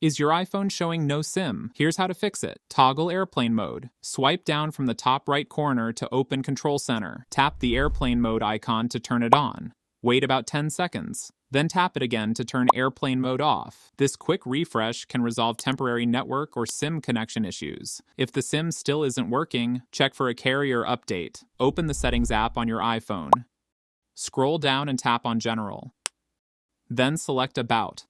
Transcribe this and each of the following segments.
Is your iPhone showing no SIM? Here's how to fix it. Toggle airplane mode. Swipe down from the top right corner to open Control Center. Tap the airplane mode icon to turn it on. Wait about 10 seconds. Then tap it again to turn airplane mode off. This quick refresh can resolve temporary network or SIM connection issues. If the SIM still isn't working, check for a carrier update. Open the Settings app on your iPhone. Scroll down and tap on General. Then select About.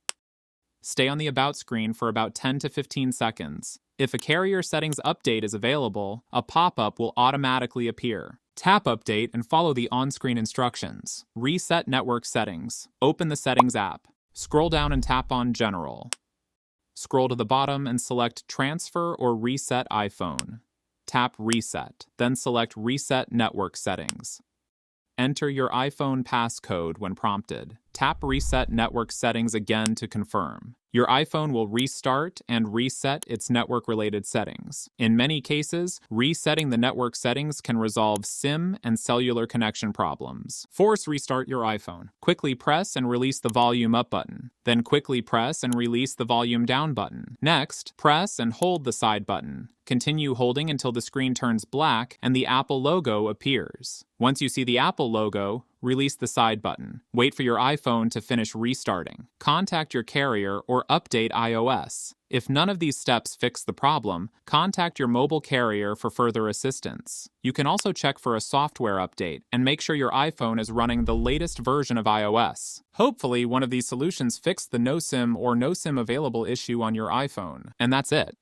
Stay on the About screen for about 10 to 15 seconds. If a carrier settings update is available, a pop-up will automatically appear. Tap Update and follow the on-screen instructions. Reset network settings. Open the Settings app. Scroll down and tap on General. Scroll to the bottom and select Transfer or Reset iPhone. Tap Reset, then select Reset Network Settings. Enter your iPhone passcode when prompted. Tap Reset Network Settings again to confirm. Your iPhone will restart and reset its network-related settings. In many cases, resetting the network settings can resolve SIM and cellular connection problems. Force restart your iPhone. Quickly press and release the volume up button. Then quickly press and release the volume down button. Next, press and hold the side button. Continue holding until the screen turns black and the Apple logo appears. Once you see the Apple logo, release the side button. Wait for your iPhone to finish restarting. Contact your carrier or update iOS. If none of these steps fix the problem, contact your mobile carrier for further assistance. You can also check for a software update and make sure your iPhone is running the latest version of iOS. Hopefully, one of these solutions fixed the no SIM or no SIM available issue on your iPhone. And that's it.